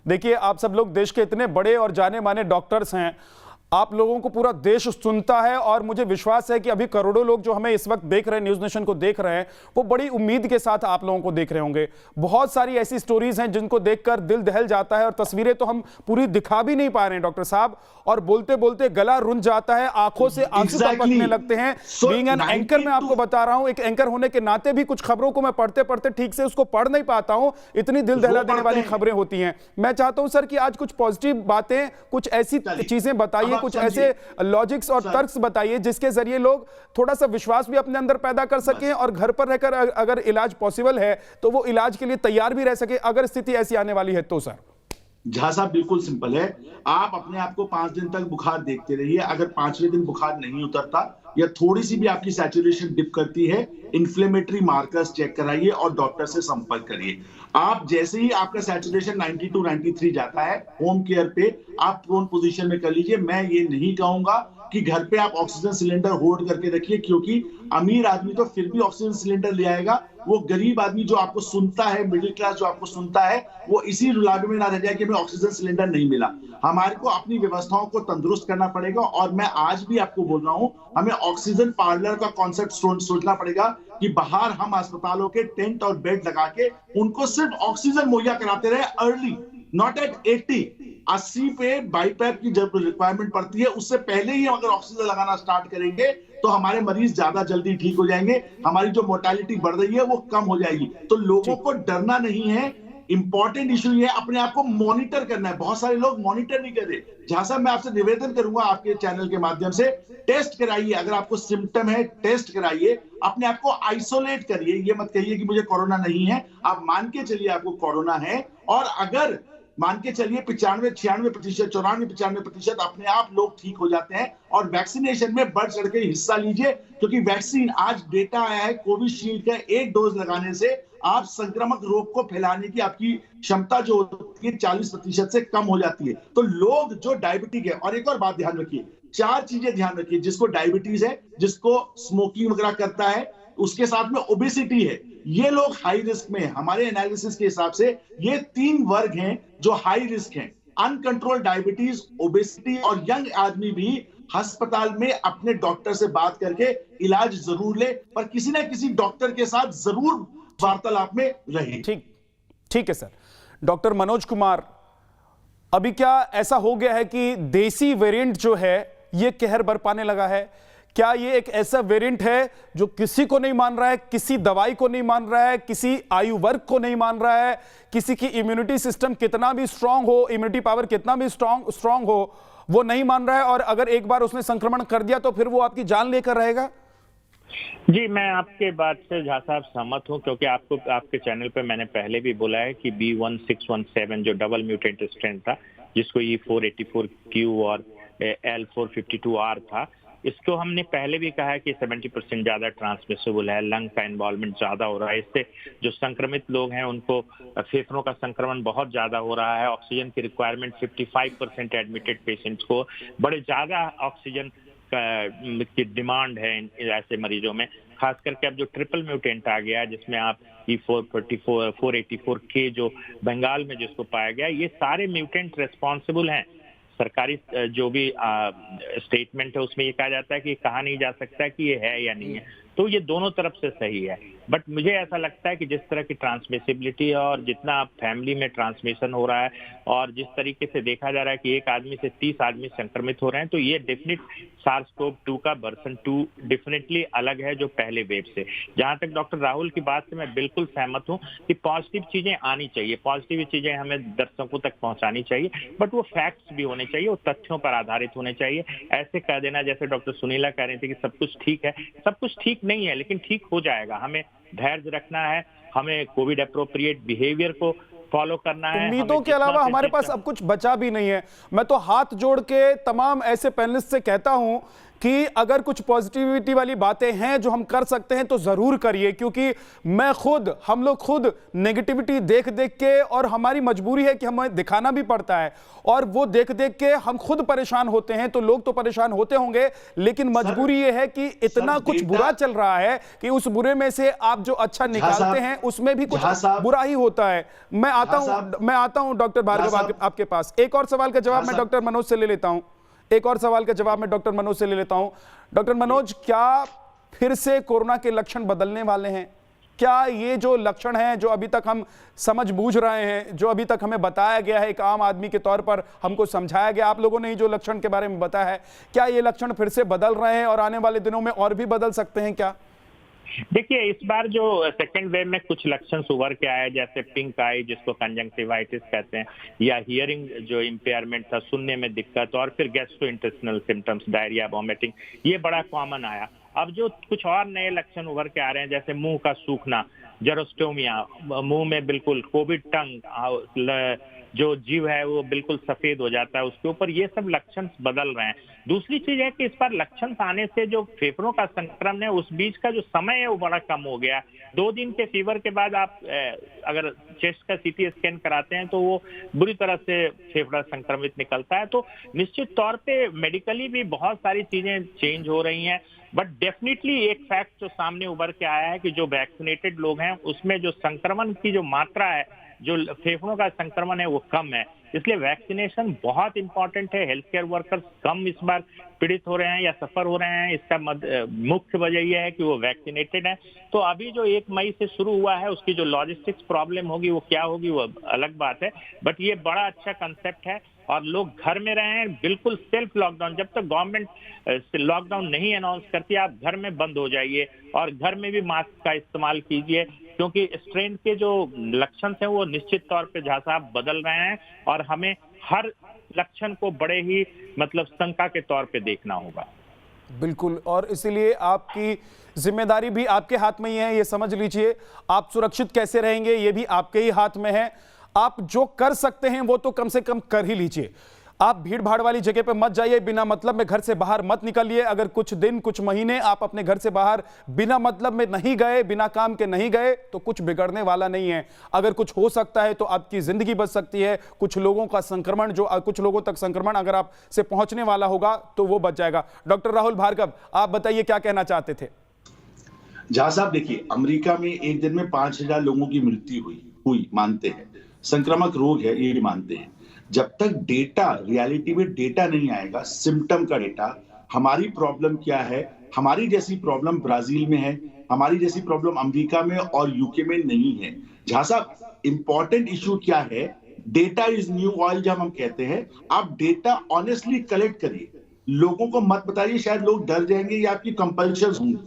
देखिए, आप सब लोग देश के इतने बड़े और जाने माने डॉक्टर्स हैं, आप लोगों को पूरा देश सुनता है और मुझे विश्वास है कि अभी करोड़ों लोग जो हमें इस वक्त देख रहे हैं, न्यूज़ नेशन को देख रहे हैं, वो बड़ी उम्मीद के साथ आप लोगों को देख रहे होंगे। बहुत सारी ऐसी स्टोरीज हैं जिनको देखकर दिल दहल जाता है और तस्वीरें तो हम पूरी दिखा भी नहीं पा रहे हैं डॉक्टर साहब, और बोलते बोलते गला रुंध जाता है, आंखों से आंसू टपकने लगते हैं। बीइंग एन एंकर, मैं आपको बता रहा हूं, एक एंकर होने के नाते भी कुछ खबरों को मैं पढ़ते पढ़ते ठीक से उसको पढ़ नहीं पाता हूं, इतनी दिल दहला देने वाली खबरें होती हैं। मैं चाहता हूं सर कि आज कुछ पॉजिटिव बातें, कुछ ऐसी चीजें बताइए, कुछ ऐसे लॉजिक्स और तर्क बताइए जिसके जरिए लोग थोड़ा सा विश्वास भी अपने अंदर पैदा कर सकें और घर पर रहकर अगर इलाज पॉसिबल है तो वो इलाज के लिए तैयार भी रह सके, अगर स्थिति ऐसी आने वाली है तो। सर झा साहब, बिल्कुल सिंपल है। आप अपने आप को 5 दिन तक बुखार देखते रहिए। अगर 5वें दिन बुखार नहीं उतरता या थोड़ी सी भी आपकी सैचुरेशन डिप करती है, इन्फ्लेमेटरी मार्कर्स चेक कराइए और डॉक्टर से संपर्क करिए। आप जैसे ही आपका सैचुरेशन 92-93 जाता है, होम केयर पे आप प्रोन पोजीशन में कर लीजिए। मैं ये नहीं कहूंगा कि घर पे आप ऑक्सीजन सिलेंडर होल्ड करके रखिए, क्योंकि अमीर आदमी तो फिर भी ऑक्सीजन सिलेंडर ले आएगा। वो गरीब आदमी जो आपको सुनता है, मिडिल क्लास जो आपको सुनता है, वो इसी रुलावे में ना रह जाए कि हमें ऑक्सीजन सिलेंडर नहीं मिला। हमारे को अपनी व्यवस्थाओं को तंदुरुस्त करना पड़ेगा। और मैं आज भी आपको बोल रहा हूं, हमें ऑक्सीजन पार्लर का कॉन्सेप्ट सोचना पड़ेगा कि बाहर हम अस्पतालों के टेंट और बेड लगा के उनको सिर्फ ऑक्सीजन मुहैया कराते रहे, अर्ली, नॉट एट 80 पे बाईपैप की जब रिक्वायरमेंट पड़ती है, उससे पहले ही अगर ऑक्सीजन लगाना स्टार्ट करेंगे तो हमारे मरीज ज्यादा जल्दी ठीक हो जाएंगे। हमारी जो मोर्टेलिटी बढ़ रही है वो कम हो जाएगी। तो लोगों को डरना नहीं है। इंपॉर्टेंट इशू ये है, अपने आप को मॉनिटर करना है। बहुत सारे लोग मॉनिटर नहीं कर रहे। जहां साहब, मैं आपसे निवेदन करूंगा आपके चैनल के माध्यम से, टेस्ट कराइए। अगर आपको सिम्टम है, टेस्ट कराइए। अपने आप को आइसोलेट करिए। ये मत कहिए कि मुझे कोरोना नहीं है। आप मान के चलिए आपको कोरोना है, और अगर मान के चलिए 95-96%, 94-95% अपने आप लोग ठीक हो जाते हैं। और वैक्सीनेशन में बढ़ चढ़ के हिस्सा लीजिए, क्योंकि वैक्सीन, आज डेटा आया है, कोविशील्ड का 1 डोज लगाने से आप संक्रामक रोग को फैलाने की आपकी क्षमता जो होती है 40% से कम हो जाती है। तो लोग जो डायबिटिक है, और एक और बात ध्यान रखिए, 4 चीजें ध्यान रखिए। जिसको डायबिटीज है, जिसको स्मोकिंग वगैरह करता है, उसके साथ में ओबेसिटी है, ये लोग हाई रिस्क में हैं। हमारे एनालिसिस के हिसाब से ये 3 वर्ग हैं जो हाई रिस्क हैं, अनकंट्रोल डायबिटीज, ओबेसिटी और यंग आदमी भी अस्पताल में अपने डॉक्टर से बात करके इलाज जरूर ले, पर किसी ना किसी डॉक्टर के साथ जरूर वार्तालाप में रहे। ठीक है सर। डॉक्टर मनोज कुमार, अभी क्या ऐसा हो गया है कि देसी वेरिएंट जो है ये कहर बरपाने लगा है? क्या ये एक ऐसा वेरिएंट है जो किसी को नहीं मान रहा है, किसी दवाई को नहीं मान रहा है, किसी आयु वर्ग को नहीं मान रहा है, किसी की इम्यूनिटी सिस्टम कितना भी स्ट्रांग हो, इम्यूनिटी पावर कितना भी स्ट्रांग हो, वो नहीं मान रहा है, और अगर एक बार उसने संक्रमण कर दिया तो फिर वो आपकी जान लेकर रहेगा? जी, मैं आपके बात से झा साहब सहमत हूं, क्योंकि आपके चैनल पे मैंने पहले भी बोला है कि B1617 जो डबल म्यूटेंट स्ट्रेन था, जिसको E484Q और L452R था, इसको हमने पहले भी कहा है कि 70% ज्यादा ट्रांसमिसिबल है, लंग का इन्वॉल्वमेंट ज्यादा हो रहा है, इससे जो संक्रमित लोग हैं उनको फेफड़ों का संक्रमण बहुत ज्यादा हो रहा है, ऑक्सीजन की रिक्वायरमेंट 55% एडमिटेड पेशेंट्स को, बड़े ज्यादा ऑक्सीजन की डिमांड है ऐसे मरीजों में, खास करके अब जो ट्रिपल म्यूटेंट आ गया है जिसमें आप E484K जो बंगाल में जिसको पाया गया, ये सारे म्यूटेंट रेस्पॉन्सिबल हैं। सरकारी जो भी स्टेटमेंट है उसमें ये कहा जाता है कि कहा नहीं जा सकता कि ये है या नहीं है, तो ये दोनों तरफ से सही है। बट मुझे ऐसा लगता है कि जिस तरह की ट्रांसमिसिबिलिटी है और जितना फैमिली में ट्रांसमिशन हो रहा है और जिस तरीके से देखा जा रहा है कि एक आदमी से 30 आदमी संक्रमित हो रहे हैं, तो ये डेफिनेट SARS-CoV-2 का वर्जन 2 डेफिनेटली अलग है जो पहले वेव से। जहां तक डॉक्टर राहुल की बात से मैं बिल्कुल सहमत हूं कि पॉजिटिव चीजें आनी चाहिए, पॉजिटिव चीजें हमें दर्शकों तक पहुंचानी चाहिए, बट वो फैक्ट्स भी होने चाहिए, वो तथ्यों पर आधारित होने चाहिए। ऐसे कह देना जैसे डॉक्टर सुनीला कह रही थी कि सब कुछ ठीक है, सब कुछ ठीक नहीं है, लेकिन ठीक हो जाएगा। हमें धैर्य रखना है, हमें कोविड अप्रोप्रिएट बिहेवियर को फॉलो करना है। उम्मीदों के अलावा हमारे पास अब कुछ बचा भी नहीं है। मैं तो हाथ जोड़ के तमाम ऐसे पैनलिस्ट से कहता हूं कि अगर कुछ पॉजिटिविटी वाली बातें हैं जो हम कर सकते हैं तो जरूर करिए, क्योंकि हम लोग खुद नेगेटिविटी देख देख के, और हमारी मजबूरी है कि हमें दिखाना भी पड़ता है, और वो देख देख के हम खुद परेशान होते हैं। तो लोग तो परेशान होते होंगे, लेकिन मजबूरी ये है कि इतना कुछ बुरा चल रहा है कि उस बुरे में से आप जो अच्छा निकालते हैं उसमें भी कुछ बुरा ही होता है। मैं आता हूं डॉक्टर भार्गव आपके पास। एक और सवाल का जवाब मैं डॉक्टर मनोज से ले लेता हूं। डॉक्टर मनोज, क्या फिर से कोरोना के लक्षण बदलने वाले हैं? क्या ये जो लक्षण हैं जो अभी तक हम समझ बूझ रहे हैं, जो अभी तक हमें बताया गया है, एक आम आदमी के तौर पर हमको समझाया गया, आप लोगों ने ही जो लक्षण के बारे में बताया है, क्या ये लक्षण फिर से बदल रहे हैं और आने वाले दिनों में और भी बदल सकते हैं क्या? देखिए, इस बार जो सेकेंड वेव में कुछ लक्षण उभर के आए, जैसे पिंक आई जिसको कंजंक्टिवाइटिस कहते हैं, या हियरिंग जो इम्पेयरमेंट था, सुनने में दिक्कत, और फिर गैस्ट्रोइंटेस्टिनल सिम्टम्स, डायरिया, वॉमिटिंग, ये बड़ा कॉमन आया। अब जो कुछ और नए लक्षण उभर के आ रहे हैं, जैसे मुंह का सूखना, जेरोस्टोमिया, मुंह में बिल्कुल कोविड टंग, जो जीव है वो बिल्कुल सफेद हो जाता है उसके ऊपर, ये सब लक्षण बदल रहे हैं। दूसरी चीज है कि इस पर लक्षण आने से जो फेफड़ों का संक्रमण है उस बीच का जो समय है वो बड़ा कम हो गया। 2 दिन के फीवर के बाद आप अगर चेस्ट का CT स्कैन कराते हैं तो वो बुरी तरह से फेफड़ा संक्रमित निकलता है। तो निश्चित तौर पे मेडिकली भी बहुत सारी चीजें चेंज हो रही हैं, बट डेफिनेटली एक फैक्ट जो सामने उभर के आया है कि जो वैक्सीनेटेड लोग हैं उसमें जो संक्रमण की जो मात्रा है, जो फेफड़ों का संक्रमण है, वो कम है। इसलिए वैक्सीनेशन बहुत इंपॉर्टेंट है। हेल्थ केयर वर्कर्स कम इस बार पीड़ित हो रहे हैं या सफर हो रहे हैं, इसका मुख्य वजह यह है कि वो वैक्सीनेटेड है। तो अभी जो 1 मई से शुरू हुआ है उसकी जो लॉजिस्टिक्स प्रॉब्लम होगी वो क्या होगी वो अलग बात है, बट ये बड़ा अच्छा कंसेप्ट है। और लोग घर में रहे हैं, बिल्कुल सेल्फ लॉकडाउन, जब तक गवर्नमेंट लॉकडाउन नहीं अनाउंस करती आप घर में बंद हो जाइए और घर में भी मास्क का इस्तेमाल कीजिए, क्योंकि स्ट्रेन के जो लक्षण हैं वो निश्चित तौर पे झा साहब बदल रहे हैं और हमें हर लक्षण को बड़े ही शंका के तौर पे देखना होगा। बिल्कुल, और इसीलिए आपकी जिम्मेदारी भी आपके हाथ में ही है, ये समझ लीजिए। आप सुरक्षित कैसे रहेंगे ये भी आपके ही हाथ में है। आप जो कर सकते हैं वो तो कम से कम कर ही लीजिए। आप भीड़ भाड़ वाली जगह पे मत जाइए, बिना मतलब में घर से बाहर मत निकलिए। अगर कुछ दिन कुछ महीने आप अपने घर से बाहर बिना मतलब में नहीं गए, बिना काम के नहीं गए, तो कुछ बिगड़ने वाला नहीं है। अगर कुछ हो सकता है तो आपकी जिंदगी बच सकती है। कुछ लोगों का संक्रमण, जो कुछ लोगों तक संक्रमण अगर आप से पहुंचने वाला होगा तो वो बच जाएगा। डॉक्टर राहुल भार्गव, आप बताइए क्या कहना चाहते थे? जहां साहब देखिए, अमेरिका में एक दिन में 5,000 लोगों की मृत्यु हुई मानते हैं, संक्रामक रोग है ये भी मानते हैं। जब तक डेटा, रियलिटी में डेटा नहीं आएगा, सिम्टम का डेटा, हमारी प्रॉब्लम क्या है, हमारी जैसी प्रॉब्लम ब्राजील में है, हमारी जैसी प्रॉब्लम अमेरिका में और यूके में नहीं है। जहां साहब इंपॉर्टेंट इश्यू क्या है, डेटा इज न्यू ऑयल जब हम कहते हैं, आप डेटा ऑनेस्टली कलेक्ट करिए, लोगों को मत बताइए, शायद लोग डर जाएंगे या आपकी कंपल्शन होंगी,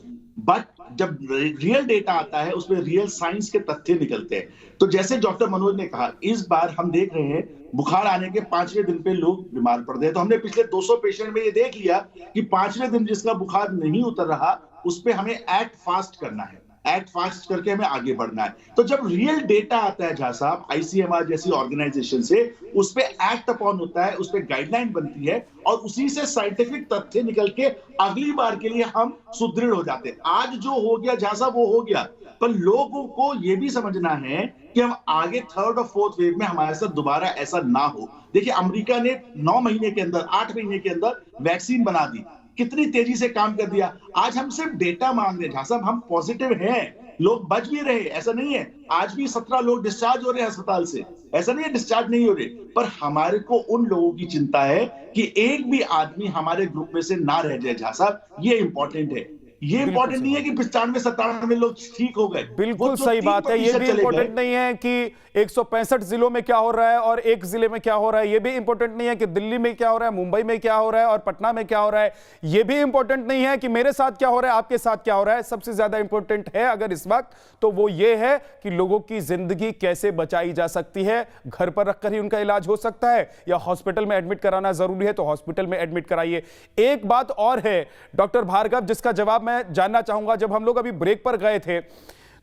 बट जब रियल डेटा आता है उसमें रियल साइंस के तथ्य निकलते हैं। तो जैसे डॉक्टर मनोज ने कहा, इस बार हम देख रहे हैं बुखार आने के 5वें दिन पे लोग बीमार पड़ गए। तो हमने पिछले 200 पेशेंट में ये देख लिया कि 5वें दिन जिसका बुखार नहीं उतर रहा उस पे हमें एक्ट फास्ट करना है, एक्ट फास्ट करके हमें आगे बढ़ना है। तो जब रियल डेटा आता है जहां साहब आईसीएमआर जैसी ऑर्गेनाइजेशन से, उस पे एक्ट अपॉन होता है, उस पे गाइडलाइन बनती है और उसी से साइंटिफिक तथ्य निकल के अगली बार के लिए हम सुदृढ़ हो जाते हैं। आज जो हो गया जहां साहब वो हो गया, पर लोगों को ये भी समझना है कि हम आगे 3rd और 4th वेव में हमारे साथ दोबारा ऐसा ना हो। देखिए अमेरिका ने 9 महीने के अंदर, 8 महीने के अंदर वैक्सीन बना दी, कितनी तेजी से काम कर दिया। आज हम सिर्फ डेटा मांग रहे हैं, जहां साहब हम पॉजिटिव हैं, लोग बच भी रहे, ऐसा नहीं है। आज भी 17 लोग डिस्चार्ज हो रहे हैं अस्पताल से, ऐसा नहीं है डिस्चार्ज नहीं हो रहे, पर हमारे को उन लोगों की चिंता है कि एक भी आदमी हमारे ग्रुप में से ना रह जाए। जहां साहब ये इंपॉर्टेंट है, ये इंपॉर्टेंट नहीं है कि 95-97 लोग ठीक हो गए। बिल्कुल सही बात है। ये भी इंपॉर्टेंट नहीं है कि 165 जिलों में क्या हो रहा है और एक जिले में क्या हो रहा है। ये भी इंपॉर्टेंट नहीं है कि दिल्ली में क्या हो रहा है, मुंबई में क्या हो रहा है और पटना में क्या हो रहा है। ये भी इंपॉर्टेंट नहीं है कि मेरे साथ क्या हो रहा है, आपके साथ क्या हो रहा है। सबसे ज्यादा इंपॉर्टेंट है अगर इस वक्त, तो वो ये है कि लोगों की जिंदगी कैसे बचाई जा सकती है। घर पर रखकर ही उनका इलाज हो सकता है या हॉस्पिटल में एडमिट कराना जरूरी है तो हॉस्पिटल में एडमिट कराइए। एक बात और है डॉक्टर भार्गव, जिसका जवाब मैं जानना चाहूंगा। जब हम लोग अभी ब्रेक पर गए थे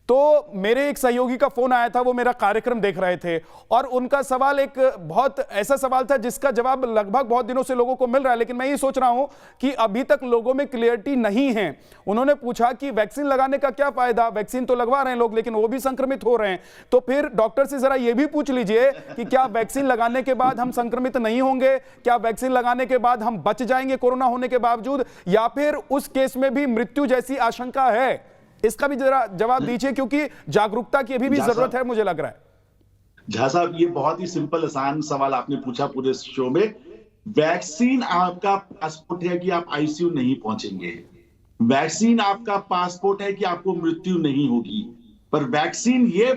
तो मेरे एक सहयोगी का फोन आया था, वो मेरा कार्यक्रम देख रहे थे और उनका सवाल एक बहुत ऐसा सवाल था जिसका जवाब लगभग बहुत दिनों से लोगों को मिल रहा है, लेकिन मैं ये सोच रहा हूं कि अभी तक लोगों में क्लियरिटी नहीं है। उन्होंने पूछा कि वैक्सीन लगाने का क्या फायदा, वैक्सीन तो लगवा रहे हैं लोग लेकिन वो भी संक्रमित हो रहे हैं। तो फिर डॉक्टर से जरा ये भी पूछ लीजिए कि क्या वैक्सीन लगाने के बाद हम संक्रमित नहीं होंगे, क्या वैक्सीन लगाने के बाद हम बच जाएंगे कोरोना होने के बावजूद, या फिर उस केस में भी मृत्यु जैसी आशंका है। इसका भी जरा जवाब दीजिए क्योंकि जागरूकता की अभी भी जरूरत है, मुझे लग रहा है। झा साहब ये बहुत ही सिंपल आसान सवाल आपने पूछा पूरे शो में। वैक्सीन आपका पासपोर्ट है कि आप आईसीयू नहीं पहुंचेंगे, वैक्सीन आपका पासपोर्ट है कि आपको मृत्यु नहीं होगी, पर वैक्सीन ये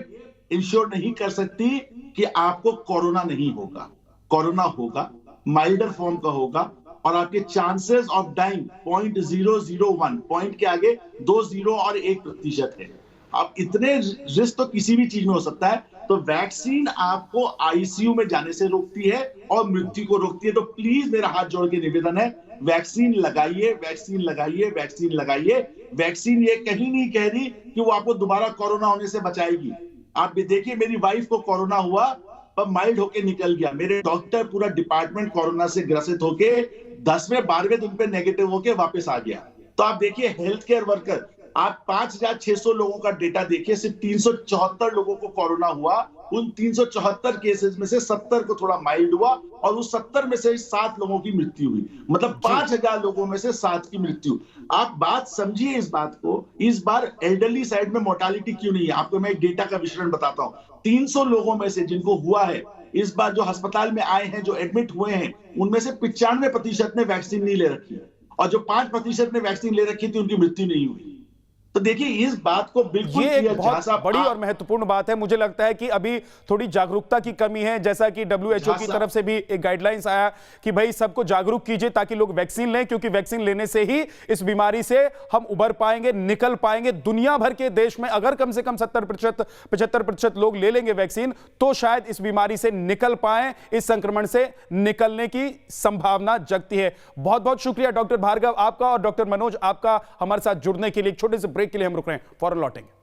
इंश्योर नहीं कर सकती कि आपको कोरोना नहीं होगा। कोरोना होगा, माइल्डर फॉर्म का होगा और आपके चांसेस ऑफ डाइंग 0.001, पॉइंट के आगे 2 0 और 1% है। अब इतने रिस्क तो किसी भी चीज में हो सकता है। तो वैक्सीन आपको आईसीयू में जाने से रोकती है और मृत्यु को रोकती है। तो प्लीज मेरा हाथ जोड़ के निवेदन है, वैक्सीन लगाइए, वैक्सीन लगाइए, वैक्सीन लगाइए। वैक्सीन ये कहीं नहीं कह रही कि वो आपको दोबारा कोरोना होने से बचाएगी। आप भी देखिए, मेरी वाइफ को कोरोना हुआ पर माइल्ड होके निकल गया, मेरे डॉक्टर पूरा डिपार्टमेंट कोरोना से ग्रसित होके 10वें 12वें दिन पे नेगेटिव होके वापस आ गया। तो आप देखिए हेल्थ केयर वर्कर, आप 5,600 लोगों का डेटा देखिए, सिर्फ 374 लोगों को कोरोना हुआ। उन 374 केसेस में से 70 को थोड़ा माइल्ड हुआ और उस 70 में से 7 लोगों की मृत्यु हुई। मतलब 5,000 लोगों में से 7 की मृत्यु। आप बात समझिए इस बात को। इस बार एल्डरली साइड में मोर्टालिटी क्यों नहीं है, आपको मैं एक डेटा का विश्लेषण बताता हूं। 300 लोगों में से जिनको हुआ है इस बार, जो अस्पताल में आए हैं, जो एडमिट हुए हैं, उनमें से 95% ने वैक्सीन नहीं ले रखी और जो 5% ने वैक्सीन ले रखी थी उनकी मृत्यु नहीं हुई। तो देखिए इस बात को बिल्कुल, ये एक बहुत बड़ी और महत्वपूर्ण बात है। मुझे लगता है कि अभी थोड़ी जागरूकता की कमी है, जैसा कि WHO की तरफ से भी एक गाइडलाइंस आया कि भाई सबको जागरूक कीजिए ताकि लोग वैक्सीन लें, क्योंकि वैक्सीन लेने से ही इस बीमारी से हम उबर पाएंगे, निकल पाएंगे। दुनिया भर के देश में अगर कम से कम 70% 75% लोग ले लेंगे वैक्सीन तो शायद इस बीमारी से निकल पाए, इस संक्रमण से निकलने की संभावना जगती है। बहुत बहुत शुक्रिया डॉक्टर भार्गव आपका और डॉक्टर मनोज आपका हमारे साथ जुड़ने के लिए। एक छोटे से ब्रेक के लिए हम रुक रहे हैं, फौरन लौटेंगे।